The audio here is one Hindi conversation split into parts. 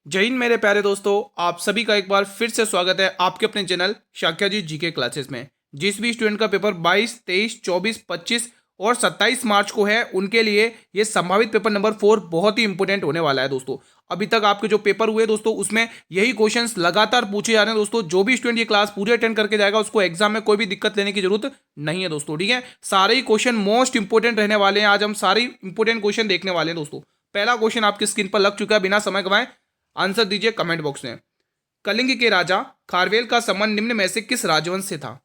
जय हिंद मेरे प्यारे दोस्तों, आप सभी का एक बार फिर से स्वागत है आपके अपने चैनल शाक्या जी जीके क्लासेस में। जिस भी स्टूडेंट का पेपर 22, 23, 24, 25 और 27 मार्च को है, उनके लिए ये संभावित पेपर नंबर 4 बहुत ही इंपॉर्टेंट होने वाला है दोस्तों। अभी तक आपके जो पेपर हुए दोस्तों, उसमें यही क्वेश्चंस लगातार पूछे जा रहे हैं दोस्तों। जो भी स्टूडेंट ये क्लास पूरी अटेंड करके जाएगा, उसको एग्जाम में कोई भी दिक्कत लेने की जरूरत नहीं है दोस्तों। ठीक है, सारे ही क्वेश्चन मोस्ट इंपोर्टेंट रहने वाले हैं। आज हम सारे इंपोर्टेंट क्वेश्चन देखने वाले हैं दोस्तों। पहला क्वेश्चन आपकी स्क्रीन पर लग चुका है, बिना समय गवाए आंसर दीजिए कमेंट बॉक्स में। कलिंग के राजा खारवेल का संबंध निम्न में से किस राजवंश से था?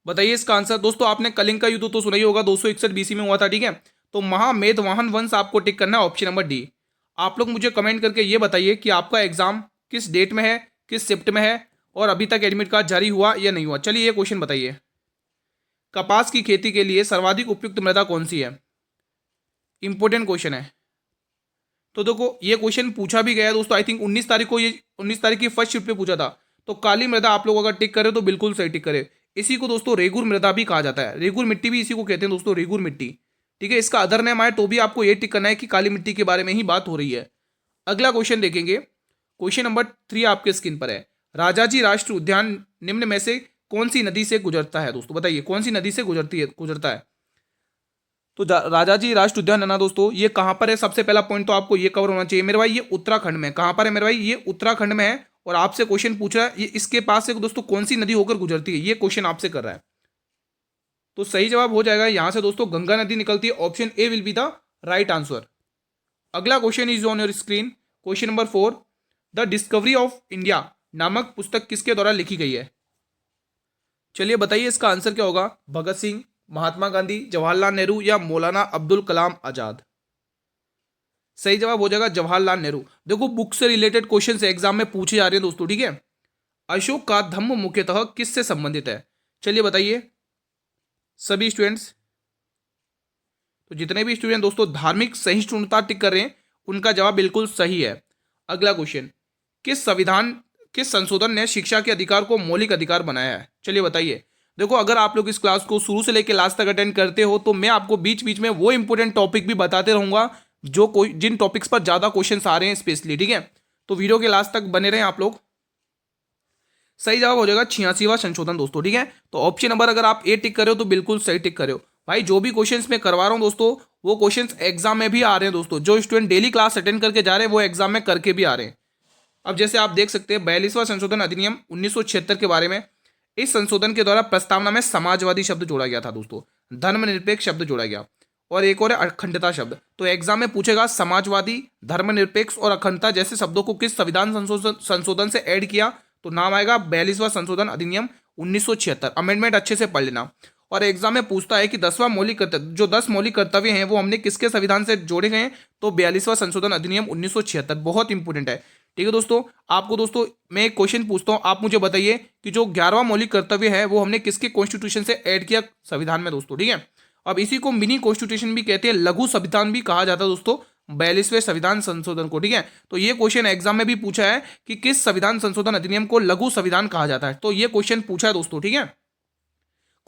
बताइए इसका आंसर। दोस्तों आपने कलिंग का युद्ध तो सुना ही होगा, 261 बीसी में हुआ था। ठीक है, तो महामेधवाहन वंश आपको टिक करना है, ऑप्शन नंबर डी। आप लोग मुझे कमेंट करके ये बताइए कि आपका एग्जाम किस डेट में है, किस शिफ्ट में है, और अभी तक एडमिट कार्ड जारी हुआ या नहीं हुआ। चलिए ये क्वेश्चन बताइए। कपास की खेती के लिए सर्वाधिक उपयुक्त मृदा कौन सी है? इंपॉर्टेंट क्वेश्चन है। तो देखो ये क्वेश्चन पूछा भी गया है दोस्तों, आई थिंक 19 तारीख को, ये 19 तारीख की फर्स्ट शिफ्ट पे पूछा था। तो काली मृदा आप लोग अगर टिक करे तो बिल्कुल सही टिक करे। इसी को दोस्तों रेगुर मृदा भी कहा जाता है, रेगुर मिट्टी भी इसी को कहते हैं दोस्तों, रेगुर मिट्टी। ठीक है, इसका अदर नेम आए तो भी आपको ये टिक करना है कि काली मिट्टी के बारे में ही बात हो रही है। अगला क्वेश्चन देखेंगे, क्वेश्चन नंबर 3 आपके स्क्रीन पर है। राजाजी राष्ट्रीय उद्यान निम्न में से कौन सी नदी से गुजरता है दोस्तों? बताइए कौन सी नदी से गुजरता है। तो राजाजी राष्ट्रीय उद्यान है ना दोस्तों, ये कहाँ पर है? सबसे पहला पॉइंट तो आपको ये कवर होना चाहिए मेरे भाई, ये उत्तराखंड में। कहाँ पर है मेरे भाई? ये उत्तराखंड में है। और आपसे क्वेश्चन पूछ रहा है ये इसके पास से दोस्तों कौन सी नदी होकर गुजरती है, ये क्वेश्चन आपसे कर रहा है। तो सही जवाब हो जाएगा यहां से दोस्तों, गंगा नदी निकलती है। Option A will be the right answer. अगला question is on your screen, question number 4। The Discovery of India नामक पुस्तक किसके द्वारा लिखी गई है? चलिए बताइए इसका आंसर क्या होगा। भगत सिंह, महात्मा गांधी, जवाहरलाल नेहरू या मौलाना अब्दुल कलाम आजाद? सही जवाब हो जाएगा जवाहरलाल नेहरू। देखो बुक से रिलेटेड क्वेश्चन एग्जाम में पूछे जा रहे हैं दोस्तों। ठीक है, अशोक का धम्म मुख्यतः किससे संबंधित है? चलिए बताइए सभी स्टूडेंट्स। तो जितने भी स्टूडेंट दोस्तों धार्मिक सहिष्णुता टिक कर रहे हैं, उनका जवाब बिल्कुल सही है। अगला क्वेश्चन, किस संशोधन ने शिक्षा के अधिकार को मौलिक अधिकार बनाया है? चलिए बताइए। देखो अगर आप लोग इस क्लास को शुरू से लेकर लास्ट तक अटेंड करते हो, तो मैं आपको बीच बीच में वो इंपॉर्टेंट टॉपिक भी बताते रहूंगा जो कोई जिन टॉपिक्स पर ज्यादा क्वेश्चन आ रहे हैं स्पेशली। ठीक है, तो वीडियो के लास्ट तक बने रहें आप लोग। सही जवाब हो जाएगा 86वां संशोधन दोस्तों। ठीक है, तो ऑप्शन नंबर अगर आप ए टिक करे हो तो बिल्कुल सही टिक करे हो भाई। जो भी क्वेश्चंस मैं करवा रहा हूं दोस्तों, वो क्वेश्चंस एग्जाम में भी आ रहे हैं दोस्तों। जो स्टूडेंट डेली क्लास अटेंड करके जा रहे हैं, वो एग्जाम में करके भी आ रहे हैं। अब जैसे आप देख सकते हैं 42वां संशोधन अधिनियम 1976 के बारे में। इस संशोधन के द्वारा प्रस्तावना में समाजवादी शब्द जोड़ा गया था दोस्तों, धर्मनिरपेक्ष शब्द जोड़ा गया, और एक और है अखंडता शब्द। तो एग्जाम में पूछेगा समाजवादी, धर्मनिरपेक्ष और अखंडता जैसे शब्दों को किस संविधान संशोधन से ऐड किया? तो नाम आएगा 42वां संशोधन अधिनियम 1976। अमेंडमेंट अच्छे से पढ़ लेना। और एग्जाम में पूछता है कि 10वां मौलिक कर्तव्य, जो 10 मौलिक कर्तव्य हैं, वो हमने किसके संविधान से जोड़े गए हैं? तो 42वां संशोधन अधिनियम 1976 बहुत इंपॉर्टेंट है। ठीक है दोस्तों, आपको दोस्तों मैं एक क्वेश्चन पूछता हूं, आप मुझे बताइए कि जो 11वां मौलिक कर्तव्य है, वो हमने किसके कॉन्स्टिट्यूशन से ऐड किया संविधान में दोस्तों? ठीक है, अब इसी को मिनी कॉन्स्टिट्यूशन भी कहते हैं, लघु संविधान भी कहा जाता है दोस्तों 42वें संविधान संशोधन को। ठीक है, तो ये क्वेश्चन एग्जाम में भी पूछा है कि किस संविधान संशोधन अधिनियम को लघु संविधान कहा जाता है। तो ये क्वेश्चन पूछा है दोस्तों। ठीक है,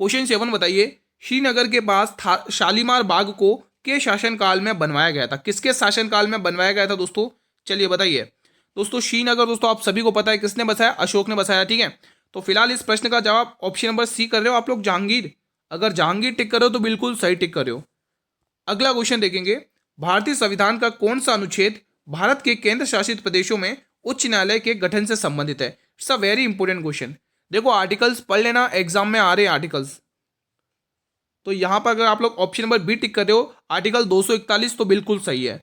क्वेश्चन 7 बताइए। श्रीनगर के पास शालीमार बाग को के शासनकाल में बनवाया गया था? किसके शासनकाल में बनवाया गया था दोस्तों? चलिए बताइए। दोस्तों श्रीनगर दोस्तों आप सभी को पता है किसने बसाया? अशोक ने बसाया। ठीक है, तो फिलहाल इस प्रश्न का जवाब ऑप्शन नंबर सी कर रहे हो आप लोग, जहांगीर। अगर जहांगीर टिक कर रहे हो तो बिल्कुल सही टिक कर रहे हो। अगला क्वेश्चन देखेंगे, भारतीय संविधान का कौन सा अनुच्छेद भारत के केंद्र शासित प्रदेशों में उच्च न्यायालय के गठन से संबंधित है? It's a very important question. देखो आर्टिकल्स पढ़ लेना, एग्जाम में आ रहे हैं आर्टिकल्स। तो यहां पर अगर आप लोग ऑप्शन नंबर बी टिक कर रहे हो, आर्टिकल 241, तो बिल्कुल सही है।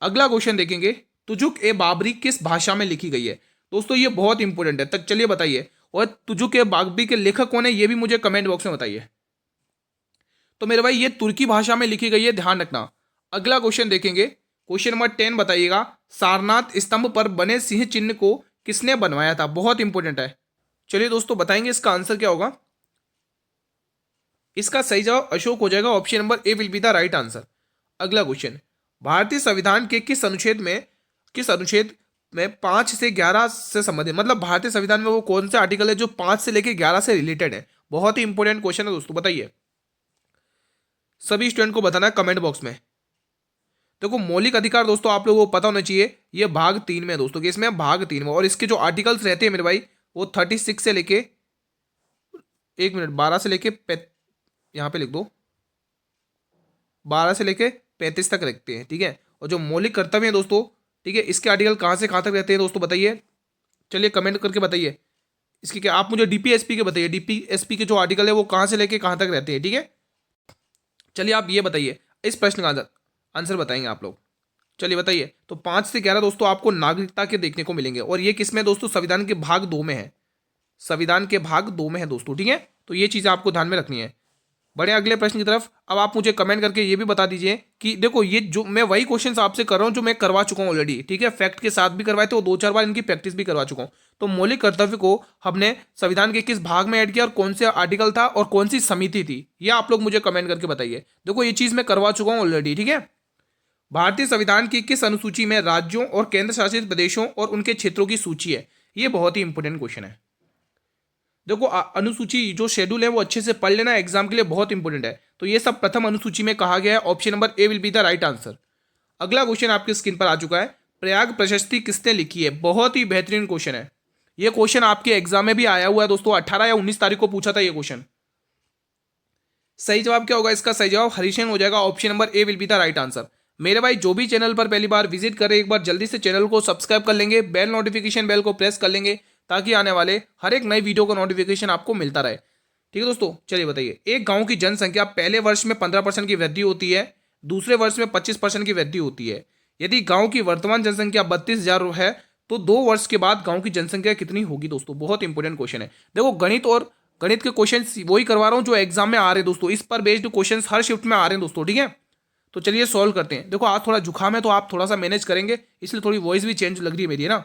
अगला क्वेश्चन देखेंगे, तुजुक ए बाबरी किस भाषा में लिखी गई है? दोस्तों ये बहुत इंपॉर्टेंट है, तक चलिए बताइए। और तुजुक ए बाबरी के लेखक कौन है, ये भी मुझे कमेंट बॉक्स में बताइए। तो मेरे भाई ये तुर्की भाषा में लिखी गई है, ध्यान रखना। अगला क्वेश्चन देखेंगे, क्वेश्चन नंबर 10 बताइएगा। सारनाथ स्तंभ पर बने सिंह चिन्ह को किसने बनवाया था? बहुत इंपॉर्टेंट है। चलिए दोस्तों बताएंगे इसका आंसर क्या होगा। इसका सही जवाब अशोक हो जाएगा, option number A will be the right answer. अगला क्वेश्चन, भारतीय संविधान के किस अनुच्छेद में 5 से 11 से संबंधित, मतलब भारतीय संविधान में वो कौन से आर्टिकल है जो 5 से लेकर 11 से रिलेटेड है? बहुत ही इंपॉर्टेंट क्वेश्चन है दोस्तों, बताइए। सभी स्टूडेंट को बताना है कमेंट बॉक्स में। देखो मौलिक अधिकार दोस्तों आप लोगों को पता होना चाहिए, ये भाग 3 में है दोस्तों, कि इसमें भाग 3 में, और इसके जो आर्टिकल्स रहते हैं मेरे भाई वो 36 से लेके, 1 मिनट, 12 से लेके यहाँ पे लिख दो, 12 से लेके 35 तक रखते हैं, ठीक है। और जो मौलिक कर्तव्य है दोस्तों, ठीक है, इसके आर्टिकल कहाँ से कहाँ तक रहते हैं दोस्तों, बताइए, चलिए कमेंट करके बताइए इसकी क्या, आप मुझे डीपीएसपी के बताइए, डीपीएसपी के जो आर्टिकल है वो कहाँ से लेके कहाँ तक रहते हैं, ठीक है। चलिए आप ये बताइए, इस प्रश्न का आंसर बताएंगे आप लोग, चलिए बताइए। तो 5 से 11 दोस्तों आपको नागरिकता के देखने को मिलेंगे, और ये किसमें दोस्तों, संविधान के भाग 2 में है, संविधान के भाग 2 में है दोस्तों, ठीक है। तो ये चीज़ें आपको ध्यान में रखनी है। बढ़े अगले प्रश्न की तरफ। अब आप मुझे कमेंट करके ये भी बता दीजिए कि देखो, ये जो मैं वही क्वेश्चंस आपसे कर रहा हूँ जो मैं करवा चुका हूँ ऑलरेडी, ठीक है, फैक्ट के साथ भी करवाए थे और 2-4 बार इनकी प्रैक्टिस भी करवा चुका हूँ। तो मौलिक कर्तव्य को हमने संविधान के किस भाग में ऐड किया और कौन से आर्टिकल था और कौन सी समिति थी, ये आप लोग मुझे कमेंट करके बताइए। देखो ये चीज़ मैं करवा चुका हूँ ऑलरेडी, ठीक है। भारतीय संविधान की किस अनुसूची में राज्यों और केंद्र शासित प्रदेशों और उनके क्षेत्रों की सूची है, ये बहुत ही इंपॉर्टेंट क्वेश्चन है। देखो अनुसूची जो शेड्यूल है वो अच्छे से पढ़ लेना, एग्जाम के लिए बहुत इंपॉर्टेंट है। तो ये सब प्रथम अनुसूची में कहा गया है, option number A will be the right answer. अगला क्वेश्चन आपकी स्क्रीन पर आ चुका है, प्रयाग प्रशस्ति किसने लिखी है, बहुत ही बेहतरीन क्वेश्चन है। ये क्वेश्चन आपके एग्जाम में भी आया हुआ है दोस्तों, 18 या 19 तारीख को पूछा था ये क्वेश्चन। सही जवाब क्या होगा इसका, सही जवाब हरीशन हो जाएगा, option number A will be the right answer. मेरे भाई जो भी चैनल पर पहली बार विजिट करें, एक बार जल्दी से चैनल को सब्सक्राइब कर लेंगे, बेल नोटिफिकेशन बेल को प्रेस कर लेंगे, ताकि आने वाले हर एक नई वीडियो का नोटिफिकेशन आपको मिलता रहे, ठीक है दोस्तों। चलिए बताइए, एक गांव की जनसंख्या पहले वर्ष में 15% की वृद्धि होती है, दूसरे वर्ष में 25% की वृद्धि होती है। यदि गांव की वर्तमान जनसंख्या 32,000 है तो 2 वर्ष के बाद गांव की जनसंख्या कितनी होगी दोस्तों, बहुत इंपॉर्टेंट क्वेश्चन है। देखो गणित के क्वेश्चन वही करवा रहा हूं जो एग्जाम में आ रहे हैं दोस्तों, इस पर बेस्ड क्वेश्चन हर शिफ्ट में आ रहे हैं दोस्तों, ठीक है। तो चलिए सॉल्व करते हैं। देखो आज थोड़ा जुकाम है तो आप थोड़ा सा मैनेज करेंगे, इसलिए थोड़ी वॉइस भी चेंज लग रही है मेरी, है ना।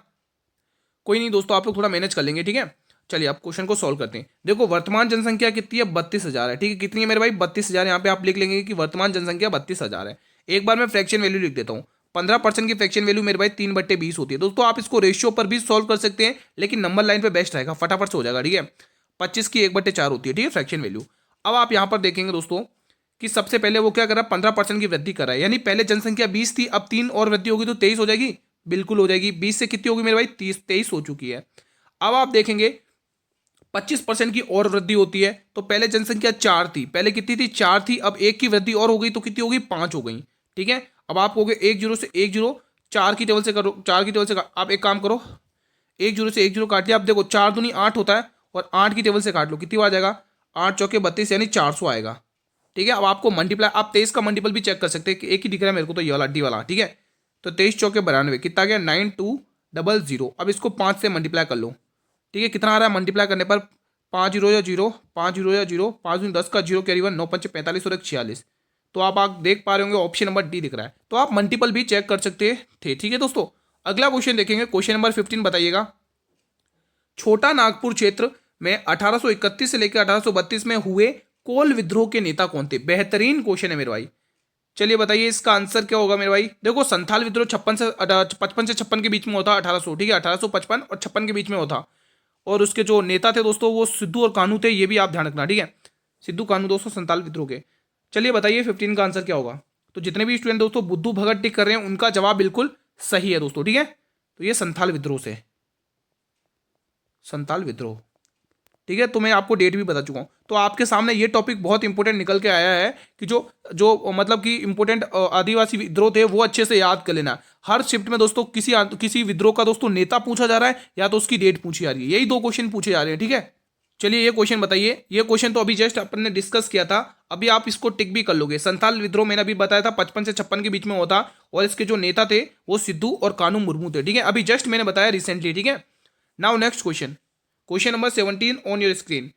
कोई नहीं दोस्तों, आप लोग थोड़ा मैनेज कर लेंगे, ठीक है। चलिए अब क्वेश्चन को सॉल्व करते हैं। देखो वर्तमान जनसंख्या कितनी है, 32,000 है, ठीक है। कितनी है मेरे भाई, 32,000। यहाँ पे आप लिख लेंगे कि वर्तमान जनसंख्या 32,000 है। एक बार मैं फ्रैक्शन वैल्यू लिख देता हूँ। 15% की फ्रैक्शन वैल्यू मेरे भाई 3/20 होती है दोस्तों। आप इसको रेशियो पर भी सॉल्व कर सकते हैं, लेकिन नंबर लाइन पे बेस्ट रहेगा, फटाफट से हो जाएगा, ठीक है। 25 की 1/4 होती है, ठीक है, फ्रैक्शन वैल्यू। अब आप यहाँ पर देखेंगे दोस्तों कि सबसे पहले वो क्या कर रहा है, 15% की वृद्धि कर रहा है, यानी पहले जनसंख्या 20 थी, अब 3 और वृद्धि होगी तो 23 हो जाएगी, बिल्कुल हो जाएगी। 20 से कितनी होगी मेरे भाई, 23 हो चुकी है। अब आप देखेंगे 25% की और वृद्धि होती है, तो पहले जनसंख्या 4 थी, पहले कितनी थी, 4 थी, अब 1 की वृद्धि और हो गई तो कितनी होगी, 5 हो गई, ठीक है। अब आप कहोगे 1 0 से 1 0, 4 की टेबल से करो, 4 की टेबल से आप एक काम करो, 1 0 से 1 0 काट लिया। अब देखो 4 दूनी 8 होता है, और 8 की टेबल से काट लो, कितनी आ जाएगा, 8 चौके 32, यानी 400 आएगा, ठीक है। अब आपको मल्टीप्लाई, आप 23 का मल्टीपल भी चेक कर सकते हैं कि एक ही दिख रहा है मेरे को, तो ये वाला डी वाला, ठीक है। तो 23 चौके 92, कितना गया, 9200। अब इसको 5 से मल्टीप्लाई कर लो, ठीक है। कितना आ रहा है मल्टीप्लाई करने पर, 5 0 या 0, 5 0 या 0, 5 दूनी 10 का 0 कैरी 1, 9 5 45 और 1 46। तो आप देख पा रहे होंगे ऑप्शन नंबर डी दिख रहा है, तो आप मल्टीपल भी चेक कर सकते थे, ठीक है दोस्तों। अगला क्वेश्चन देखेंगे, क्वेश्चन नंबर 15 बताइएगा। छोटा नागपुर क्षेत्र में 1831 से लेकर 1832 में हुए कोल विद्रोह के नेता कौन थे, बेहतरीन क्वेश्चन है मेरे भाई। चलिए बताइए इसका आंसर क्या होगा मेरे भाई। देखो संथाल विद्रोह 55 से 56 के बीच में होता, 1800, ठीक है, 1855 और 56 के बीच में होता। और उसके जो नेता थे दोस्तों वो सिद्धू और कान्हू थे, ये भी आप ध्यान रखना, ठीक है। सिद्धू कान्हू दोस्तों संथाल विद्रोह के। चलिए बताइए 15 का आंसर क्या होगा। तो जितने भी स्टूडेंट दोस्तों बुद्धू भगत टिक कर रहे हैं उनका जवाब बिल्कुल सही है दोस्तों, ठीक है। तो ये संथाल विद्रोह से, संथाल विद्रोह, ठीक है। तो मैं आपको डेट भी बता चुका हूँ। तो आपके सामने ये टॉपिक बहुत इंपॉर्टेंट निकल के आया है कि जो जो मतलब कि इंपॉर्टेंट आदिवासी विद्रोह थे वो अच्छे से याद कर लेना। हर शिफ्ट में दोस्तों किसी विद्रोह का दोस्तों नेता पूछा जा रहा है या तो उसकी डेट पूछी जा रही है, यही 2 क्वेश्चन पूछे जा रहे हैं, ठीक है। चलिए ये क्वेश्चन बताइए। ये क्वेश्चन तो अभी जस्ट अपन ने डिस्कस किया था, अभी आप इसको टिक भी कर लोगे। संथाल विद्रोह मैंने अभी बताया था 55 से 56 के बीच में होता, और इसके जो नेता थे वो सिद्धू और कान्हू मुर्मू थे, ठीक है। अभी जस्ट मैंने बताया रिसेंटली, ठीक है। Now next question, question number 17 on your screen.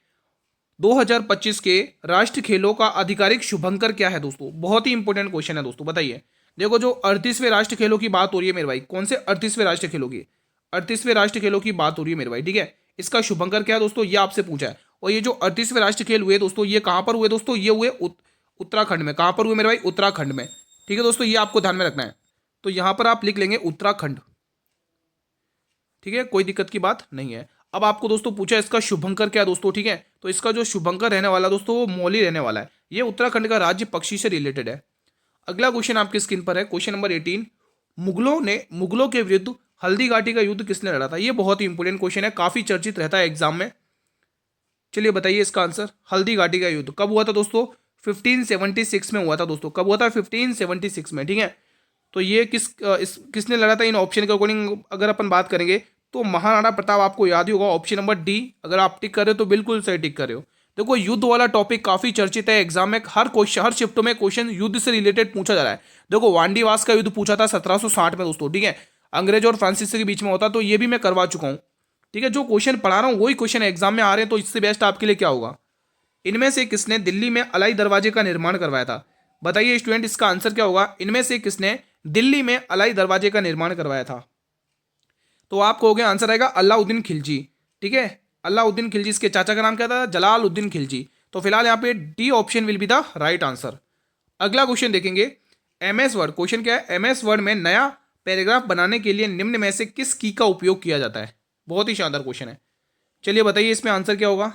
2025 के राष्ट्रीय खेलों का आधिकारिक शुभंकर क्या है दोस्तों, बहुत ही इंपॉर्टेंट क्वेश्चन है दोस्तों, बताइए। देखो जो 38वें राष्ट्रीय खेलों की बात हो रही है मेरे भाई, कौन से 38वें राष्ट्रीय खेलों की, 38वें राष्ट्रीय खेलों की बात हो रही है मेरे भाई, ठीक है। इसका शुभंकर क्या है दोस्तों, ये आपसे पूछा है। और ये जो 38वें राष्ट्रीय खेल हुए दोस्तों, ये कहाँ पर हुए दोस्तों, ये हुए उत्तराखंड में। कहाँ पर हुए मेरे भाई, उत्तराखंड में, ठीक है दोस्तों, ये आपको ध्यान में रखना है। तो यहाँ पर आप लिख लेंगे उत्तराखंड, ठीक है, कोई दिक्कत की बात नहीं है। अब आपको दोस्तों पूछा इसका शुभंकर क्या है दोस्तों, ठीक है। तो इसका जो शुभंकर रहने वाला दोस्तों वो मौली रहने वाला है, ये उत्तराखंड का राज्य पक्षी से रिलेटेड है। अगला क्वेश्चन आपकी स्क्रीन पर है, क्वेश्चन नंबर 18। मुगलों के विरुद्ध हल्दी घाटी का युद्ध किसने लड़ा था? ये बहुत ही इंपॉर्टेंट क्वेश्चन है, काफी चर्चित रहता है एग्जाम में। चलिए बताइए इसका आंसर। हल्दी घाटी का युद्ध कब हुआ था दोस्तों? 1576 में हुआ था दोस्तों। कब हुआ था? 1576 में, ठीक है। तो ये किसने लड़ा था? इन ऑप्शन के अकॉर्डिंग अगर अपन बात करेंगे तो महाराणा प्रताप, आपको याद ही होगा ऑप्शन नंबर डी। अगर आप टिक कर रहे हो तो बिल्कुल सही टिक कर रहे हो। देखो युद्ध वाला टॉपिक काफी चर्चित है एग्जाम में, हर शिफ्ट में क्वेश्चन युद्ध से रिलेटेड पूछा जा रहा है। देखो वांडीवास का युद्ध पूछा था 1760 में दोस्तों, ठीक है, अंग्रेज और फ्रांसीसी के बीच में होता, तो ये भी मैं करवा चुका हूँ, ठीक है। जो क्वेश्चन पढ़ा रहा हूँ वही क्वेश्चन एग्जाम में आ रहे हैं, तो इससे बेस्ट आपके लिए क्या होगा? इनमें से किसने दिल्ली में अलाई दरवाजे का निर्माण करवाया था? बताइए स्टूडेंट, इसका आंसर क्या होगा? इनमें से किसने दिल्ली में अलाई दरवाजे का निर्माण करवाया था? तो आप कहोगे आंसर आएगा अलाउद्दीन खिलजी, ठीक है। अलाउद्दीन खिलजी, इसके चाचा का नाम क्या था? जलालुद्दीन खिलजी। तो फिलहाल यहाँ पे D option will be the right answer. अगला क्वेश्चन देखेंगे, एमएस वर्ड। क्वेश्चन क्या है? एमएस वर्ड में नया पैराग्राफ बनाने के लिए निम्न में से किस की का उपयोग किया जाता है? बहुत ही शानदार क्वेश्चन है। चलिए बताइए इसमें आंसर क्या होगा?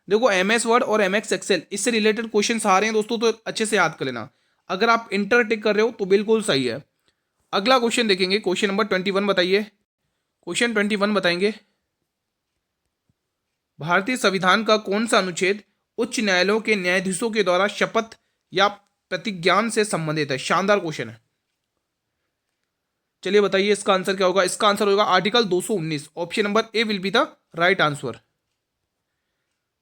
देखो एमएस वर्ड और एमएस एक्सेल, इससे रिलेटेड क्वेश्चन आ रहे हैं दोस्तों, तो अच्छे से याद कर लेना। अगर आप इंटर टिक कर रहे हो तो बिल्कुल सही है। अगला क्वेश्चन देखेंगे, क्वेश्चन नंबर 21 बताइए। क्वेश्चन 21 बताएंगे, भारतीय संविधान का कौन सा अनुच्छेद उच्च न्यायालयों के न्यायाधीशों के द्वारा शपथ या प्रतिज्ञान से संबंधित है? शानदार क्वेश्चन है। चलिए बताइए इसका आंसर क्या होगा? इसका आंसर होगा article 219। Option number A will be the right answer.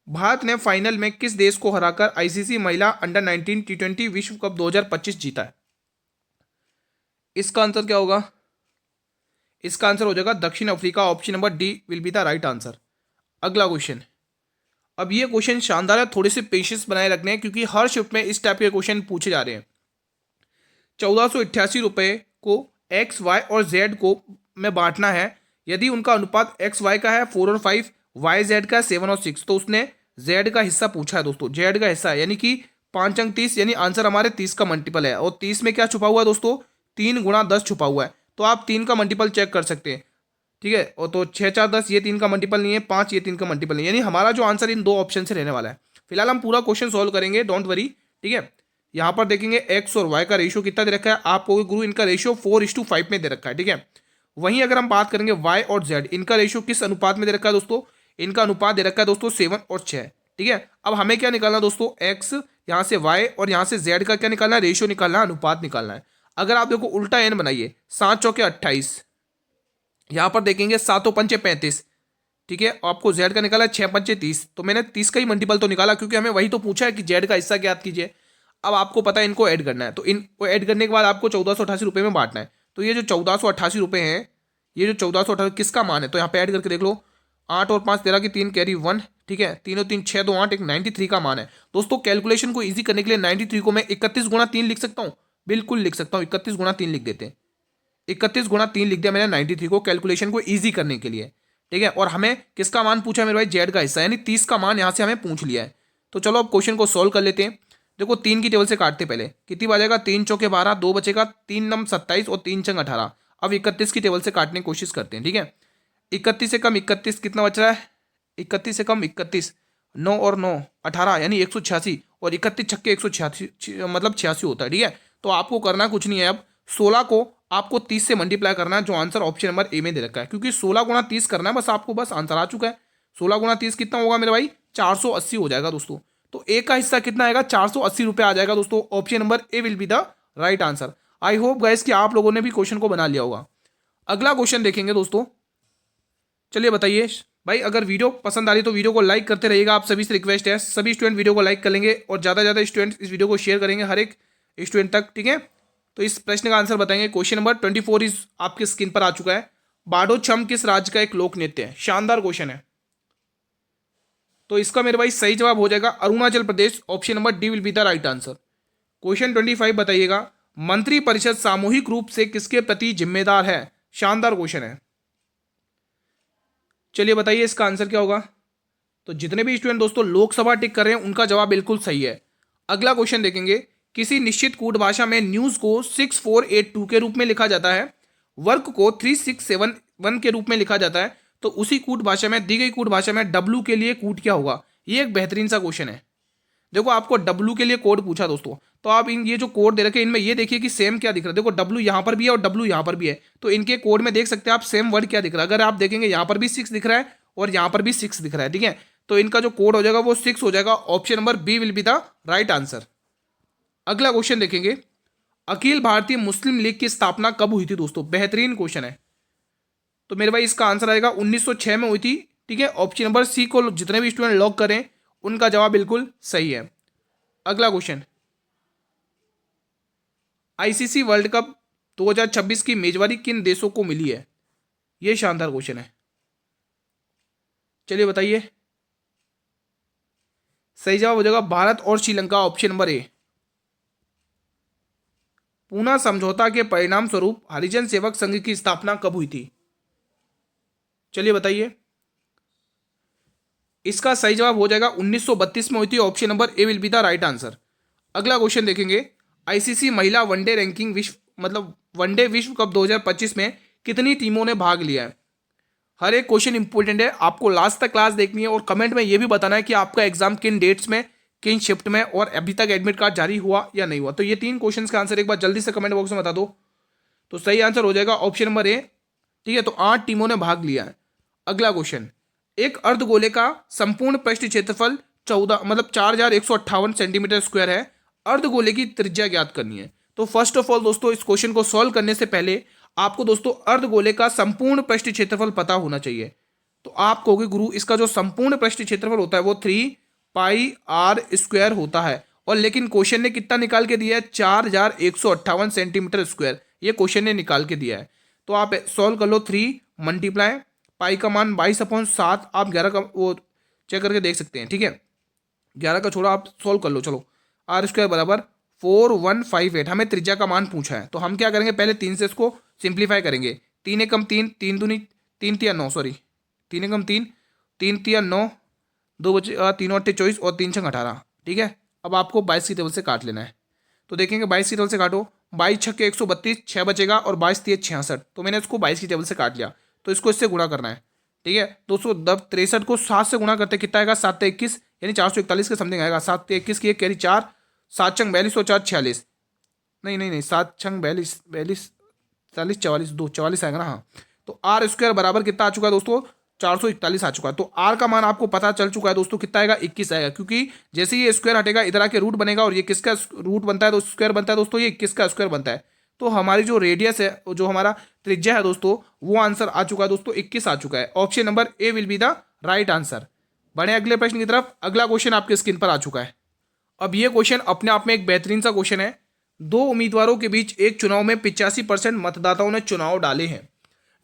Bharat ने फाइनल में किस देश को हराकर आईसीसी महिला अंडर 19 T20 विश्व कप 2025 जीता है? इसका आंसर क्या होगा? इसका आंसर हो जाएगा दक्षिण Africa. Option number D will be the right answer. अगला क्वेश्चन, अब ये क्वेश्चन शानदार है, थोड़े से पेशेंस बनाए रखने हैं क्योंकि हर शिफ्ट में इस टाइप के क्वेश्चन पूछे जा रहे हैं। 1488 रुपए को एक्स वाई और जेड को में बांटना है। यदि उनका अनुपात एक्स वाई का है 4 और 5, वाई जेड का 7 और 6, तो उसने जेड का हिस्सा पूछा है दोस्तों। जेड का हिस्सा है यानी कि 5 अंक 30, यानी आंसर हमारे 30 का मल्टीपल है। और 30 में क्या छुपा हुआ है दोस्तों? 3 गुणा 10 छुपा हुआ है। तो आप 3 का मल्टीपल चेक कर सकते हैं, ठीक है। और तो 6 4 10, ये 3 का मल्टीपल नहीं है, 5 ये 3 का मल्टीपल नहीं है, यानी हमारा जो आंसर इन दो ऑप्शन से रहने वाला है। फिलहाल हम पूरा क्वेश्चन सॉल्व करेंगे, डोंट वरी, ठीक है। यहाँ पर देखेंगे एक्स और वाई का रेशियो कितना दे रखा है, आप कहोगे गुरु इनका रेशियो 4:5 में दे रखा है, ठीक है। वहीं अगर हम बात करेंगे वाई और जेड, इनका रेशियो किस अनुपात में दे रखा है दोस्तों? इनका अनुपात दे रखा है दोस्तों 7 और 6, ठीक है। अब हमें क्या निकालना दोस्तों? एक्स, यहाँ से वाई और यहाँ से जेड का क्या निकालना है? रेशियो निकालना है, अनुपात निकालना है। अगर आप देखो उल्टा एन बनाइए, 7 चौके 28, यहाँ पर देखेंगे 7 पंचे 35, ठीक है। आपको जेड का निकाला 6 पंचे 30, तो मैंने 30 का ही मल्टीपल तो निकाला क्योंकि हमें वही तो पूछा है कि जेड का हिस्सा ज्ञात कीजिए। अब आपको पता है इनको ऐड करना है, तो इनको ऐड करने के बाद आपको 1488 रुपये में बांटना है। तो ये जो 1488 रुपये हैं, ये जो 1488 किसका मान है? तो यहाँ पे ऐड करके देख लो, 8 और 5 13 की 3 कैरी 1, ठीक है। 3 और 3 6 2 8, एक 93 का मान है दोस्तों। कैलकुलेशन को ईजी करने के लिए 93 को मैं 31 गुणा 3 लिख सकता हूँ, बिल्कुल लिख सकता हूँ। 31 गुणा 3 लिख देते हैं, 31 गुणा 3 लिख दिया मैंने 93 को, कैलकुलेशन को ईजी करने के लिए, ठीक है। और हमें किसका मान पूछा है मेरे भाई? जेड का हिस्सा, यानी 30 का मान यहाँ से हमें पूछ लिया है। तो चलो अब क्वेश्चन को सोल्व कर लेते हैं। देखो 3 की टेबल से काटते पहले, कितनी बचेगा? 3 चौके 12, 2 बचेगा, 3 नम 27 और 3 चंग 18। अब 31 की टेबल से काटने की कोशिश करते हैं, ठीक है। 31 से कम 31 कितना बच रहा है? 31 से कम 31, 9 और 9 18, यानी 186, और 31 छक्के 186, मतलब 86 होता है, ठीक है। तो आपको करना कुछ नहीं है, अब 16 को आपको 30 से मल्टीप्लाई करना है, जो आंसर ऑप्शन नंबर ए में दे रखा है, क्योंकि 16 गुणा 30 करना है बस आपको, बस आंसर आ चुका है। 16 गुणा 30 कितना होगा मेरे भाई? 480 हो जाएगा दोस्तों। तो ए का हिस्सा कितना आएगा? 480 रुपये आ जाएगा दोस्तों। Option number A will be the right answer. I hope guys कि आप लोगों ने भी क्वेश्चन को बना लिया होगा। अगला क्वेश्चन देखेंगे दोस्तों। चलिए बताइए भाई, अगर वीडियो पसंद आ रही तो वीडियो को लाइक करते रहिएगा, आप सभी से रिक्वेस्ट है। सभी स्टूडेंट वीडियो को लाइक कर लेंगे और ज़्यादा से ज़्यादा स्टूडेंट इस वीडियो को शेयर करेंगे हर एक स्टूडेंट तक, ठीक है। तो इस प्रश्न का आंसर बताएंगे। क्वेश्चन नंबर 24 इस आपकी स्क्रीन पर आ चुका है। बाडो छम किस राज्य का एक लोक नृत्य है? शानदार क्वेश्चन है। तो इसका मेरे भाई सही जवाब हो जाएगा Arunachal Pradesh. Option number D will be the right answer. Question 25 बताइएगा, मंत्रिपरिषद सामूहिक रूप से किसके प्रति जिम्मेदार है? शानदार क्वेश्चन है। चलिए बताइए इसका आंसर क्या होगा। तो जितने भी स्टूडेंट दोस्तों लोकसभा टिक कर रहे हैं उनका जवाब बिल्कुल सही है। अगला क्वेश्चन देखेंगे, किसी निश्चित कूट भाषा में न्यूज को 6482 के रूप में लिखा जाता है, वर्क को 3671 के रूप में लिखा जाता है, तो उसी कूट भाषा में दी गई कूट भाषा में डब्ल्यू के लिए कूट क्या होगा? ये एक बेहतरीन सा क्वेश्चन है। देखो आपको W के लिए कोड पूछा दोस्तों, तो आप इन ये जो कोड दे रखे हैं इनमें ये देखिए कि सेम क्या दिख रहा है। देखो W यहाँ पर भी है और W यहाँ पर भी है, तो इनके कोड में देख सकते हैं आप सेम वर्ड क्या दिख रहा है। अगर आप देखेंगे यहाँ पर भी 6 दिख रहा है और यहाँ पर भी 6 दिख रहा है, ठीक है, तो इनका जो कोड हो जाएगा वो 6 हो जाएगा। Option number B will be the right answer. अगला क्वेश्चन देखेंगे, अखिल भारतीय मुस्लिम लीग की स्थापना कब हुई थी दोस्तों? बेहतरीन क्वेश्चन है। तो मेरे भाई इसका आंसर आएगा 1906 में हुई थी, ठीक है। ऑप्शन नंबर सी को जितने भी स्टूडेंट लॉक करें उनका जवाब बिल्कुल सही है। अगला क्वेश्चन, आईसीसी वर्ल्ड कप 2026 की मेजबानी किन देशों को मिली है? यह शानदार क्वेश्चन है, चलिए बताइए। सही जवाब हो जाएगा भारत और Sri Lanka, option number A. Poona समझौता के परिणाम स्वरूप हरिजन सेवक संघ की स्थापना कब हुई थी? चलिए बताइए। इसका सही जवाब हो जाएगा 1932 में हुई थी, option number A will be the right answer. अगला क्वेश्चन देखेंगे, आईसीसी महिला वनडे रैंकिंग वनडे विश्व कप 2025 में कितनी टीमों ने भाग लिया है? हर एक क्वेश्चन इंपॉर्टेंट है, आपको लास्ट तक क्लास देखनी है और कमेंट में यह भी बताना है कि आपका एग्जाम किन डेट्स में, किन शिफ्ट में, और अभी तक एडमिट कार्ड जारी हुआ या नहीं हुआ। तो ये 3 क्वेश्चंस का आंसर एक बार जल्दी से कमेंट बॉक्स में बता दो। तो सही आंसर हो जाएगा ऑप्शन नंबर ए, ठीक है। तो 8 टीमों ने भाग लिया है। अगला क्वेश्चन, एक अर्धगोले का संपूर्ण पृष्ठ क्षेत्रफल 4158 सेंटीमीटर स्क्वायर है। अर्धगोले की त्रिज्या ज्ञात करनी है। तो फर्स्ट ऑफ ऑल दोस्तों, इस क्वेश्चन को सॉल्व करने से पहले आपको दोस्तों अर्धगोले का संपूर्ण पृष्ठ क्षेत्रफल पता होना चाहिए। तो आप कहोगे गुरु इसका जो संपूर्ण पृष्ठ क्षेत्रफल होता है वो 3πr² होता है, और लेकिन क्वेश्चन ने कितना निकाल के दिया है? 4158 सेंटीमीटर स्क्वायर, ये क्वेश्चन ने निकाल के दिया है। तो आप सॉल्व कर लो, 3 मल्टीप्लाई पाई का मान 22/7, आप 11 का वो चेक करके देख सकते हैं, ठीक है। 11 का छोड़ा, आप सॉल्व कर लो। चलो, r² बराबर 4158, हमें त्रिज्या का मान पूछा है, तो हम क्या करेंगे, पहले 3 से इसको सिंप्लीफाई करेंगे। 3 एकम 3, 3 दूनी 3 तिया 9, सॉरी 3 एकम 3, 3 तिया 9, 2 बचे 3 और 24 और 3 छंग 18, ठीक है। अब आपको 22 की टेबल से काट लेना है। तो देखेंगे 22 की टेबल से काटो, 22 छक्के 132, 6 बचेगा और 22 तिया 66। तो मैंने इसको 22 की टेबल से काट लिया, तो इसको इससे गुणा करना है, ठीक है। 263 को 7 से गुणा करते कितना आएगा? 7 21, यानी 441 के समथिंग आएगा। 7 21 की एक कैरी 4, 7 छंग 42 और 4 46, नहीं 7 छंग 42, 42 40 44, 2 44 आएगा ना, हाँ। तो r² बराबर कितना आ चुका है दोस्तों? 441 आ चुका है। तो r का मान आपको पता चल चुका है दोस्तों, कितना आएगा? 21 आएगा, क्योंकि जैसे ये स्क्वायर हटेगा इधर आके रूट बनेगा, और ये किसका रूट बनता है? तो स्क्वायर बनता है दोस्तों, ये 21 का स्क्वायर बनता है। तो हमारी जो रेडियस है, जो हमारा त्रिज्या है दोस्तों, वो आंसर आ चुका है दोस्तों, 21 आ चुका है। Option number A will be the right answer. बढ़े अगले प्रश्न की तरफ। अगला क्वेश्चन आपके स्क्रीन पर आ चुका है। अब ये क्वेश्चन अपने आप में एक बेहतरीन सा क्वेश्चन है। 2 उम्मीदवारों के बीच एक चुनाव में 85% मतदाताओं ने चुनाव डाले हैं।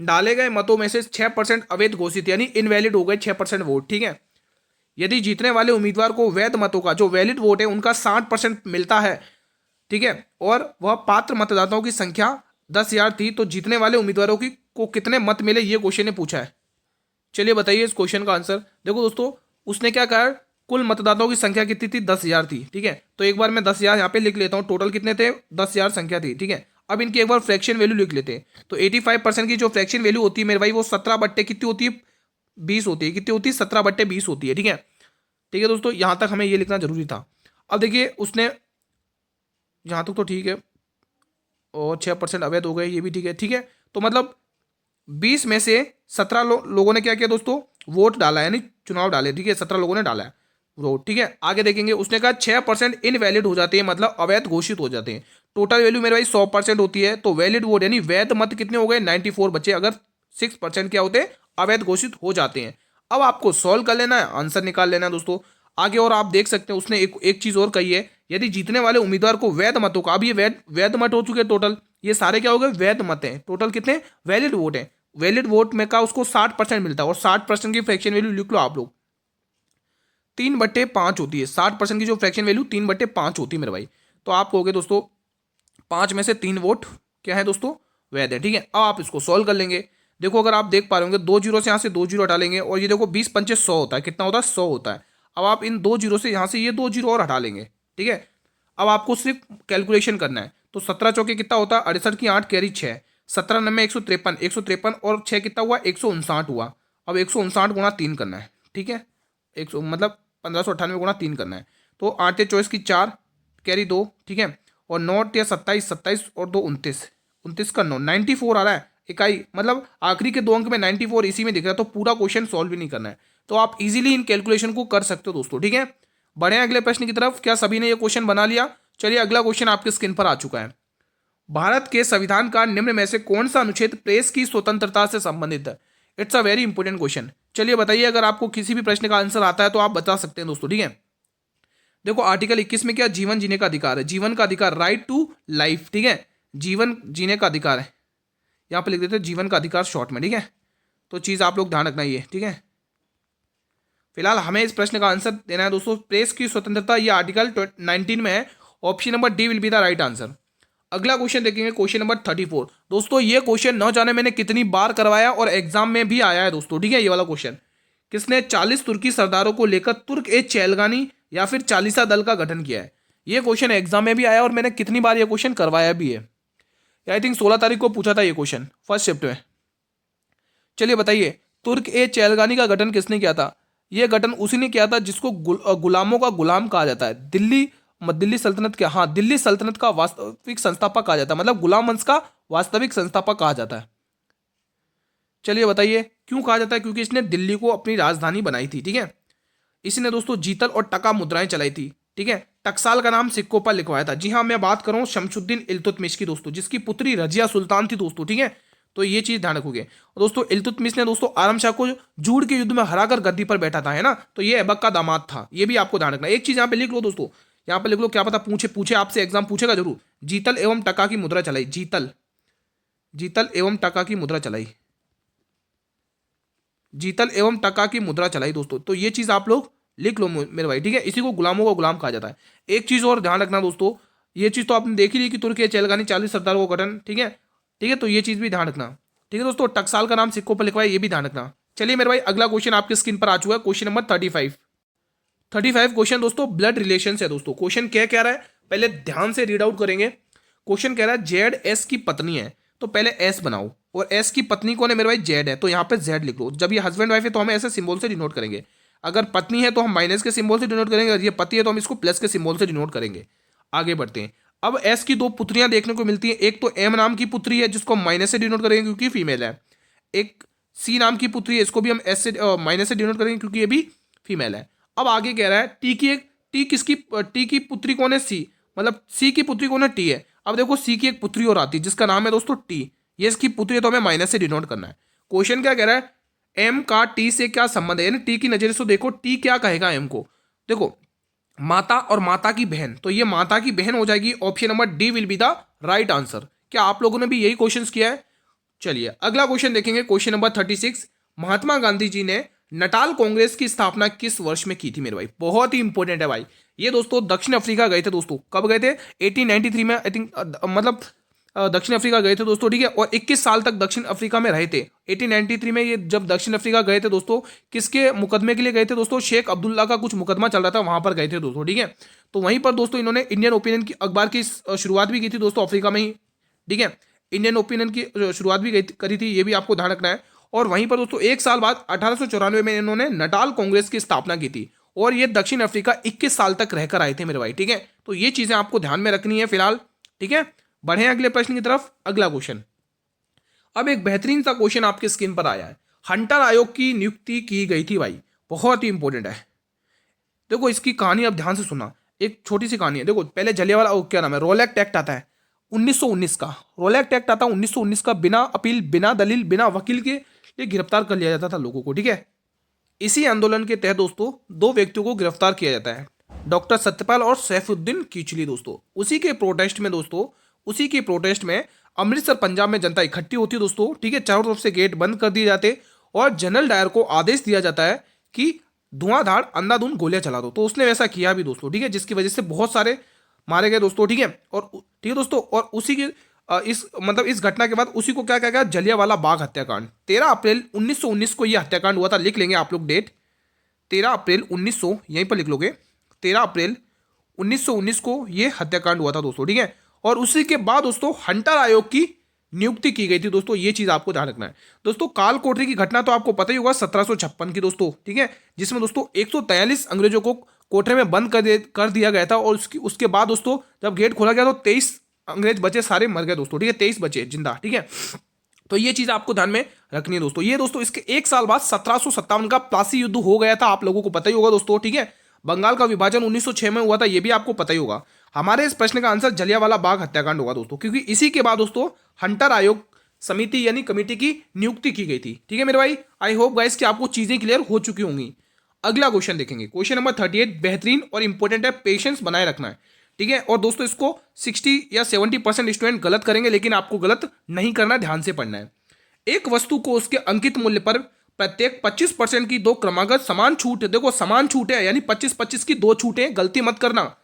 डाले गए मतों में से 6% अवैध घोषित, यानी इनवैलिड हो गए 6% वोट, ठीक है। यदि जीतने वाले उम्मीदवार को वैध मतों का, जो वैलिड वोट है उनका 60% मिलता है, ठीक है, और वह पात्र मतदाताओं की संख्या 10,000 थी, तो जीतने वाले उम्मीदवारों की को कितने मत मिले, ये क्वेश्चन ने पूछा है। चलिए बताइए इस क्वेश्चन का आंसर। देखो दोस्तों, उसने क्या कहा, कुल मतदाताओं की संख्या कितनी थी? 10,000 थी, ठीक है। तो एक बार मैं 10,000 यहाँ पे लिख लेता हूँ, टोटल कितने थे? 10,000 संख्या थी, ठीक है। अब इनकी एक बार फ्रैक्शन वैल्यू लिख लेते हैं। तो 85% की जो फ्रैक्शन वैल्यू होती है मेरे भाई, वो 17 कितनी होती है? 20 होती है। कितनी होती है? 17/20 होती है, ठीक है। ठीक है दोस्तों, यहाँ तक हमें ये लिखना जरूरी था। अब देखिए उसने, यहाँ तक तो ठीक है, और 6% अवैध हो गए, ये भी ठीक है, ठीक है। तो मतलब 20 में से 17 लोगों ने क्या किया दोस्तों? वोट डाला, यानी चुनाव डाले, ठीक है। 17 लोगों ने डाला है वोट, ठीक है। आगे देखेंगे, उसने कहा 6% इनवैलिड हो जाते हैं, मतलब अवैध घोषित हो जाते हैं। टोटल वैल्यू मेरे भाई 100% होती है, तो वैलिड वोट यानी वैध मत कितने हो गए? 94 बचे, अगर 6% क्या होते हैं? अवैध घोषित हो जाते हैं। अब आपको सॉल्व कर लेना है, आंसर निकाल लेना है दोस्तों। आगे और आप देख सकते हैं उसने एक चीज और कही है, यदि जीतने वाले उम्मीदवार को वैध मतों का, अब ये वैध मत हो चुके टोटल, ये सारे क्या हो गए? वैध मत हैं। टोटल कितने वैलिड वोट हैं? वैलिड वोट में का उसको 60% मिलता है, और 60% की फ्रैक्शन वैल्यू लिख लो आप लोग, 3/5 होती है। 60% की जो फ्रैक्शन वैल्यू 3/5 होती है मेरे भाई। तो आप कहोगे दोस्तों 5 में से 3 वोट क्या है दोस्तों? वैध है, ठीक है। अब आप इसको सॉल्व कर लेंगे। देखो अगर आप देख पा रहे होंगे, 2 जीरो से यहाँ से 2 जीरो हटा लेंगे, और ये देखो 20 पंचे 100 होता है। कितना होता है? 100 होता है। अब आप इन 2 जीरो से यहाँ से ये 2 जीरो और हटा लेंगे, ठीक है। अब आपको सिर्फ कैलकुलेशन करना है। तो 17 चौके कितना होता है? 68 की 8 कैरी 6, 17 नंबर 153, 153 और 6 कितना हुआ? 159 हुआ। अब 159 गुणा 3 करना है, ठीक है। 100 मतलब 1598 गुणा 3 करना है। तो 8 या 24 की 4 कैरी 2, ठीक है, और 9 या 27, 27 और 2 29, 29 का 9, 94 आ रहा है इकाई, मतलब आखिरी के 2 अंक में 94 इसी में दिख रहा है, तो पूरा क्वेश्चन सॉल्व भी नहीं करना है, तो आप इजीली इन कैलकुलेशन को कर सकते हो दोस्तों, ठीक है। बढ़े अगले प्रश्न की तरफ। क्या सभी ने ये क्वेश्चन बना लिया? चलिए अगला क्वेश्चन आपके स्क्रीन पर आ चुका है। भारत के संविधान का निम्न में से कौन सा अनुच्छेद प्रेस की स्वतंत्रता से संबंधित है? It's a very important question. चलिए बताइए, अगर आपको किसी भी प्रश्न का आंसर आता है तो आप बता सकते हैं दोस्तों, ठीक है। देखो आर्टिकल 21 में क्या, जीवन जीने का अधिकार है, जीवन का अधिकार, राइट टू लाइफ, ठीक है, जीवन जीने का अधिकार है, यहां पर लिख देते हैं जीवन का अधिकार शॉर्ट में, ठीक है। तो चीज आप लोग ध्यान रखना, ये ठीक है। फिलहाल हमें इस प्रश्न का आंसर देना है दोस्तों, प्रेस की स्वतंत्रता, ये आर्टिकल 19 में है, option number D will be the right answer. अगला क्वेश्चन देखेंगे, क्वेश्चन नंबर 34। दोस्तों ये क्वेश्चन न जाने मैंने कितनी बार करवाया और एग्जाम में भी आया है दोस्तों, ठीक है। ये वाला क्वेश्चन, किसने 40 तुर्की सरदारों को लेकर तुर्क ए चैलगानी या फिर चालीसा दल का गठन किया है? ये क्वेश्चन एग्जाम में भी आया और मैंने कितनी बार ये क्वेश्चन करवाया भी है। आई थिंक 16 तारीख को पूछा था ये क्वेश्चन फर्स्ट शिफ्ट में। चलिए बताइए, तुर्क ए चैलगानी का गठन किसने किया था? यह गठन उसी ने किया था जिसको गुलामों का गुलाम कहा जाता है। दिल्ली सल्तनत क्या, हाँ, दिल्ली सल्तनत का वास्तविक संस्थापक कहा जाता है, मतलब गुलाम वंश का वास्तविक संस्थापक कहा जाता है। चलिए बताइए क्यों कहा जाता है? क्योंकि इसने दिल्ली को अपनी राजधानी बनाई थी, ठीक है। इसने दोस्तों जीतल और टका मुद्राएं चलाई थी, ठीक है। टकसाल का नाम सिक्कों पर लिखवाया था। जी हाँ, मैं बात कर रहा हूं शमशुद्दीन इल्तुतमिश की दोस्तों, जिसकी पुत्री रजिया सुल्तान थी दोस्तों, ठीक है। तो ये चीज ध्यान रखोगे। और दोस्तों इल्तुतमिश ने दोस्तों आलम शाह को जूड़ के युद्ध में हराकर गद्दी पर बैठा था, है ना, तो ये ऐबक का दामाद था, ये भी आपको ध्यान रखना। एक चीज यहाँ पे लिख लो दोस्तों, यहाँ पे लिख लो, क्या पता पूछे आपसे, एग्जाम पूछेगा जरूर। जीतल एवं टका की मुद्रा चलाई, जीतल एवं टका की मुद्रा चलाई, जीतल एवं टका की मुद्रा चलाई दोस्तों। तो ये चीज आप लोग लिख लो मेरे भाई, ठीक है। इसी को गुलामों का गुलाम कहा जाता है। एक चीज और ध्यान रखना दोस्तों, ये चीज तो आपने देखी ली कि तुर्की चैलगानी 40 सरदारों को गठन, ठीक है, ठीक है, तो ये चीज भी ध्यान रखना, ठीक है दोस्तों। टकसाल का नाम सिक्कों पर लिखवाए, ये भी ध्यान रखना। चलिए मेरे भाई अगला क्वेश्चन आपके स्क्रीन पर आ चुका है, क्वेश्चन नंबर 35 क्वेश्चन दोस्तों ब्लड रिलेशन है दोस्तों। क्वेश्चन क्या कह रहा है, पहले ध्यान से रीड आउट करेंगे। क्वेश्चन कह रहा है जेड एस की पत्नी है, तो पहले एस बनाओ, और एस की पत्नी कौन है मेरे भाई? जेड है, तो यहाँ पे जेड लिख लो। जब ये हस्बैंड वाइफ है तो हमें ऐसे सिंबल से डिनोट करेंगे। अगर पत्नी है तो हम माइनस के सिंबल से डिनोट करेंगे, अगर ये पति है तो हम इसको प्लस के सिंबल से डिनोट करेंगे। आगे बढ़ते हैं। अब एस की 2 पुत्रियां देखने को मिलती हैं। एक तो एम नाम की पुत्री है जिसको हम माइनस से डिनोट करेंगे क्योंकि फीमेल है। एक सी नाम की पुत्री है, इसको भी हम एस से माइनस से डिनोट करेंगे क्योंकि ये भी फीमेल है। अब आगे कह रहा है टी की पुत्री कौन है? सी, मतलब सी की पुत्री कौन है? टी है। अब देखो सी की एक पुत्री और आती है जिसका नाम है दोस्तों टी, ये इसकी पुत्री है तो हमें माइनस से डिनोट करना है। क्वेश्चन क्या कह रहा है, एम का टी से क्या संबंध है, यानी टी की नजर से देखो टी क्या कहेगा एम को। देखो माता और माता की बहन, तो ये माता की बहन हो जाएगी। Option number D will be the right answer. क्या आप लोगों ने भी यही क्वेश्चन किया है? चलिए अगला क्वेश्चन देखेंगे, क्वेश्चन नंबर 36। महात्मा गांधी जी ने नटाल कांग्रेस की स्थापना किस वर्ष में की थी मेरे भाई? बहुत ही इंपॉर्टेंट है भाई। ये दोस्तों दक्षिण अफ्रीका गए थे दोस्तों। कब गए थे? 1893 में आई थिंक, मतलब दक्षिण अफ्रीका गए थे दोस्तों, ठीक है। और 21 साल तक दक्षिण अफ्रीका में रहे थे। 1893 में ये जब दक्षिण अफ्रीका गए थे दोस्तों, किसके मुकदमे के लिए गए थे दोस्तों? शेख अब्दुल्ला का कुछ मुकदमा चल रहा था, वहां पर गए थे दोस्तों, ठीक है। तो वहीं पर दोस्तों इन्होंने इंडियन ओपिनियन की अखबार की शुरुआत भी की थी दोस्तों, अफ्रीका में ही, ठीक है। इंडियन ओपिनियन की शुरुआत भी करी थी, ये भी आपको ध्यान रखना है। और वहीं पर दोस्तों 1 साल बाद 1894 में इन्होंने नटाल कांग्रेस की स्थापना की थी, और ये दक्षिण अफ्रीका 21 साल तक रहकर आए थे मेरे भाई, ठीक है। तो ये चीजें आपको ध्यान में रखनी है फिलहाल, ठीक है। बढ़े अगले प्रश्न की तरफ। अगला क्वेश्चन, अब एक बेहतरीन सा क्वेश्चन आपके स्क्रीन पर आया है। हंटर आयोग की नियुक्ति की गई थी भाई, बहुत ही इंपॉर्टेंट है। देखो इसकी कहानी अब ध्यान से सुनना, एक छोटी सी कहानी है। देखो पहले जलियांवाला, क्या नाम है, रोलैक्ट एक्ट आता है 1919 का, रोलैक्ट एक्ट आता है 1919 का। बिना अपील, बिना दलील, बिना वकील के लिए गिरफ्तार कर लिया जाता था लोगों को, ठीक है। इसी आंदोलन के तहत दोस्तों 2 व्यक्तियों को गिरफ्तार किया जाता है, डॉक्टर सत्यपाल और सैफुद्दीन किचली दोस्तों। उसी के प्रोटेस्ट में अमृतसर पंजाब में जनता इकट्ठी होती है दोस्तों, ठीक है। चारों तरफ से गेट बंद कर दिए जाते और जनरल डायर को आदेश दिया जाता है कि धुआंधार अंधाधुंध गोलियां चला दो। तो उसने वैसा किया भी दोस्तों, ठीक है, जिसकी वजह से बहुत सारे मारे गए दोस्तों, ठीक है। और ठीक है दोस्तों, और उसी के इस घटना के बाद उसी को क्या कहा गया, जलियांवाला बाग हत्याकांड। 13 अप्रैल 1919 को यह हत्याकांड हुआ था। लिख लेंगे आप लोग डेट, 13 अप्रैल 1900, यहीं पर लिख लोगे, 13 अप्रैल 1919 को यह हत्याकांड हुआ था दोस्तों, ठीक है। और उसी के बाद दोस्तों हंटर आयोग की नियुक्ति की गई थी दोस्तों, ये चीज आपको ध्यान रखना है दोस्तों। काल कोठरी की घटना तो आपको पता ही होगा 1756 की दोस्तों, ठीक है, जिसमें दोस्तों 143 अंग्रेजों को कोठरे में बंद कर दिया गया था। और उसके बाद दोस्तों जब गेट खोला गया तो 23 अंग्रेज बचे, सारे मर गए दोस्तों, ठीक है, 23 बचे जिंदा, ठीक है। तो ये चीज आपको ध्यान में रखनी है दोस्तों। ये दोस्तों इसके एक साल बाद 1757 का प्लासी युद्ध हो गया था, आप लोगों को पता ही होगा दोस्तों, ठीक है। बंगाल का विभाजन 1906 में हुआ था, ये भी आपको पता ही होगा। हमारे इस प्रश्न का आंसर जलियांवाला बाग हत्याकांड होगा दोस्तों, क्योंकि इसी के बाद दोस्तों हंटर आयोग समिति यानी कमेटी की नियुक्ति की गई थी, ठीक है मेरे भाई। आई होप गाइस कि आपको चीजें क्लियर हो चुकी होंगी। अगला क्वेश्चन देखेंगे, क्वेश्चन नंबर 38 बेहतरीन और इंपॉर्टेंट है, पेशेंस बनाए रखना है, ठीक है। और दोस्तों इसको 60 या 70% स्टूडेंट गलत करेंगे, लेकिन आपको गलत नहीं करना, ध्यान से पढ़ना है। एक वस्तु को उसके अंकित मूल्य पर प्रत्येक 25% की दो क्रमागत समान छूट, देखो समान छूट है यानी 25-25 की दो छूटें, गलती मत करना,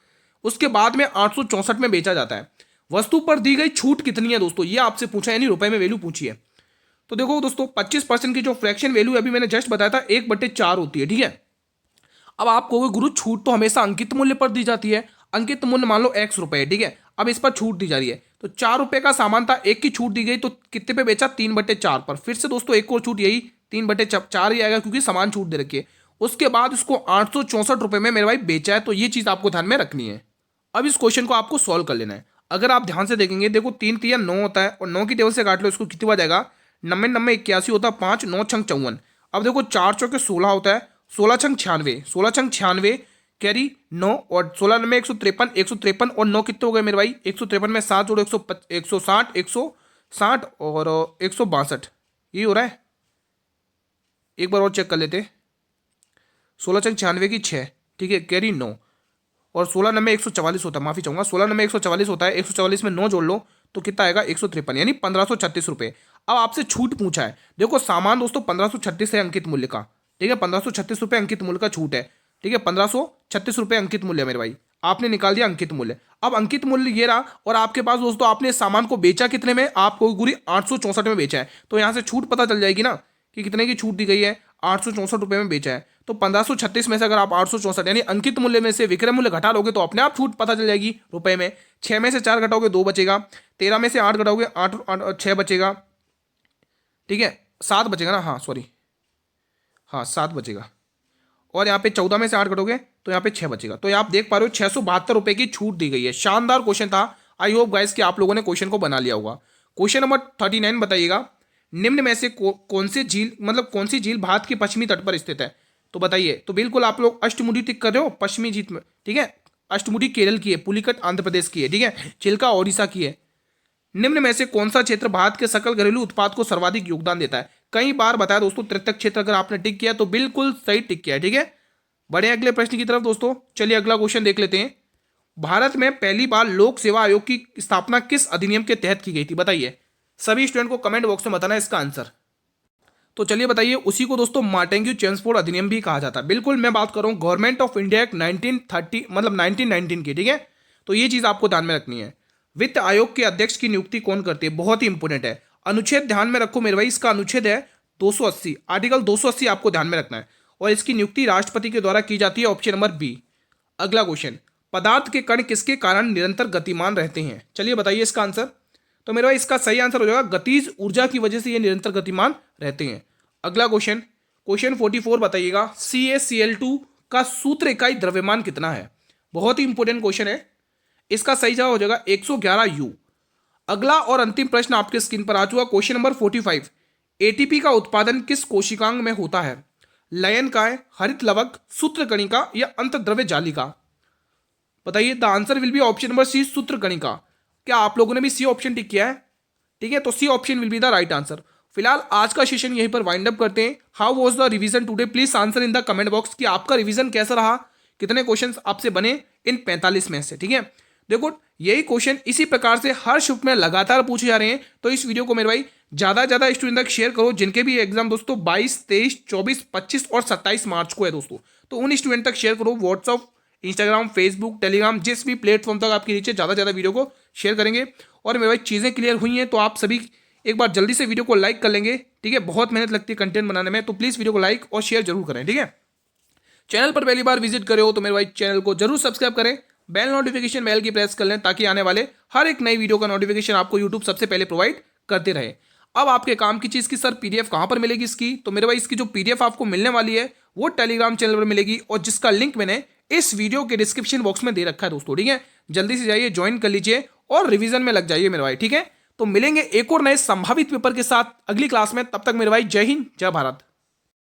उसके बाद में 864 में बेचा जाता है। वस्तु पर दी गई छूट कितनी है दोस्तों, ये आपसे पूछा यानी रुपए में वैल्यू पूछी है। तो देखो दोस्तों 25% की जो फ्रैक्शन वैल्यू अभी मैंने जस्ट बताया था 1/4 होती है, ठीक है। अब आप कहोगे गुरु छूट तो हमेशा अंकित मूल्य पर दी जाती है, अंकित मूल्य मान लो x रुपए है, ठीक है। अब इस पर छूट दी जा रही है, तो 4 रुपए का सामान था, एक की छूट दी गई तो कितने पे बेचा, 3/4 पर। फिर से दोस्तों एक और छूट, यही 3/4 ही आएगा क्योंकि समान छूट दे रखी है। उसके बाद उसको 864 रुपए में मेरे भाई बेचा है, तो ये चीज आपको ध्यान में रखनी है। अब इस क्वेश्चन को आपको सॉल्व कर लेना है। अगर आप ध्यान से देखेंगे, देखो 3 3 9 होता है और 9 की टेबल से काट लो, इसको कितनी बार जाएगा, 90 90 81 होता है, 5 9 छंग 54। अब देखो 4 चौके 16 होता है, 16 छंग 96, 16 छंग 96 कैरी 9 और 16 में 153, 153 और 9 कितने हो गए मेरे भाई, 153 में 7 जोड़ो 160, 160 और 162, ये हो रहा है। एक बार और चेक कर लेते, 16 छंग 96 की 6, ठीक है, कैरी 9 और 16 नंबर 144 होता है, माफी चाहूंगा, 16 नंबर 144 होता है, 144 में 9 जोड़ लो तो कितना आएगा 153 यानी 1536 रुपए। अब आपसे छूट पूछा है, देखो सामान दोस्तों 1536 है अंकित मूल्य का, ठीक है, 1536 रुपए अंकित मूल्य का छूट है, ठीक है, 1536 रुपए अंकित मूल्य मेरे भाई, आपने निकाल दिया अंकित मूल्य। अब अंकित मूल्य ये रहा और आपके पास दोस्तों आपने सामान को बेचा कितने में, आपको पूरी 864 में बेचा है, तो यहां से छूट पता चल जाएगी ना कि कितने की छूट दी गई है, 864 रुपए में बेचा है। तो 1536 में से अगर आप 864 यानी अंकित मूल्य में से विक्रय मूल्य घटा लोगे तो अपने आप छूट पता चल जाएगी रुपए में। 6 में से 4 घटाओगे 2 बचेगा, 13 में से 8 घटाओगे 8 6 बचेगा, ठीक है, 7 बचेगा ना, हाँ सॉरी, हाँ 7 बचेगा। और यहाँ पे 14 में से 8 घटोगे तो यहाँ पे 6 बचेगा। तो आप देख पा रहे हो 672 रुपए की छूट दी गई है। शानदार क्वेश्चन था, आई होप गाइस कि आप लोगों ने क्वेश्चन को बना लिया होगा। क्वेश्चन नंबर 39 बताइएगा, निम्न में से कौन सी झील, मतलब कौन सी झील भारत के पश्चिमी तट पर स्थित है, तो बताइए। तो बिल्कुल आप लोग अष्टमुडी टिक कर रहे हो, पश्चिमी झील में, ठीक है, अष्टमुडी केरल की है, पुलिकट आंध्र प्रदेश की है, ठीक है, चिल्का ओडिशा की है। निम्न में से कौन सा क्षेत्र भारत के सकल घरेलू उत्पाद को सर्वाधिक योगदान देता है, कई बार बताया दोस्तों, तृतीयक क्षेत्र अगर आपने टिक किया तो बिल्कुल सही टिक किया है, ठीक है। बढ़े अगले प्रश्न की तरफ दोस्तों, चलिए अगला क्वेश्चन देख लेते हैं। भारत में पहली बार लोक सेवा आयोग की स्थापना किस अधिनियम के तहत की गई थी, बताइए। सभी स्टूडेंट को कमेंट बॉक्स में बताना है इसका आंसर। तो चलिए बताइए, उसी को दोस्तों मार्टेंग्यू चेम्सफोर्ड अधिनियम भी कहा जाता है। बिल्कुल मैं बात कर रहा हूं गवर्नमेंट ऑफ इंडिया एक्ट 1930 मतलब 1919 की, ठीक है। तो ये चीज आपको ध्यान में रखनी है। वित्त आयोग के अध्यक्ष की नियुक्ति कौन करती है, बहुत ही इंपॉर्टेंट है। अनुच्छेद ध्यान में रखो मेरे भाई, इसका अनुच्छेद है 280, आर्टिकल 280 आपको ध्यान में रखना है, और इसकी नियुक्ति राष्ट्रपति के द्वारा की जाती है, ऑप्शन नंबर बी। अगला क्वेश्चन, पदार्थ के कण किसके कारण निरंतर गतिमान रहते हैं, चलिए बताइए इसका आंसर। तो मेरे भाई इसका सही आंसर हो जाएगा गतिज ऊर्जा की वजह से ये निरंतर गतिमान रहते हैं। अगला क्वेश्चन, क्वेश्चन 44 बताइएगा, CaCl2 का सूत्र इकाई द्रव्यमान कितना है, बहुत ही इंपॉर्टेंट क्वेश्चन है। इसका सही जवाब हो जाएगा 111 U। अगला और अंतिम प्रश्न आपके स्क्रीन पर आ चुका, क्वेश्चन नंबर 45, ATP का उत्पादन किस कोशिकांग में होता है, लयनकाय, हरित लवक, सूत्रकणिका या अंतर्द्रव्य जालिका, बताइए। The answer will be option number C, सूत्रकणिका। क्या आप लोगों ने भी सी ऑप्शन टिक किया है, ठीक है, तो C option will be the right answer. फिलहाल आज का सेशन यहीं पर वाइंड अप करते हैं। How was the revision today, please answer in the comment box कि आपका रिवीजन कैसा रहा, कितने क्वेश्चंस आपसे बने इन 45 में से, ठीक है। देखो यही क्वेश्चन इसी प्रकार से हर शिफ्ट में लगातार पूछे जा रहे हैं, तो इस वीडियो को मेरे भाई ज्यादा से ज्यादा स्टूडेंट तक शेयर करो जिनके भी एग्जाम दोस्तों 22, 23, 24, 25 और 27 मार्च को है दोस्तों। तो उन स्टूडेंट तक शेयर करो, व्हाट्सअप, इंस्टाग्राम, फेसबुक, टेलीग्राम, जिस भी प्लेटफॉर्म तक आपके नीचे ज़्यादा से ज़्यादा वीडियो को शेयर करेंगे। और मेरे भाई चीज़ें क्लियर हुई हैं तो आप सभी एक बार जल्दी से वीडियो को लाइक कर लेंगे, ठीक है। बहुत मेहनत लगती है कंटेंट बनाने में, तो प्लीज़ वीडियो को लाइक और शेयर जरूर करें, ठीक है। चैनल पर पहली बार विजिट करे हो तो मेरे भाई चैनल को जरूर सब्सक्राइब करें, बेल नोटिफिकेशन बेल की प्रेस कर लें ताकि आने वाले हर एक नई वीडियो का नोटिफिकेशन आपको यूट्यूब सबसे पहले प्रोवाइड करते रहे। अब आपके काम की चीज़ की सर PDF कहाँ पर मिलेगी इसकी, तो मेरे भाई इसकी जो PDF आपको मिलने वाली है वो टेलीग्राम चैनल पर मिलेगी, और जिसका लिंक मैंने इस वीडियो के डिस्क्रिप्शन बॉक्स में दे रखा है दोस्तों, ठीक है। जल्दी से जाइए, ज्वाइन कर लीजिए और रिवीजन में लग जाइए मेरे भाई, ठीक है। तो मिलेंगे एक और नए संभावित पेपर के साथ अगली क्लास में। तब तक मेरे भाई जय हिंद, जय भारत।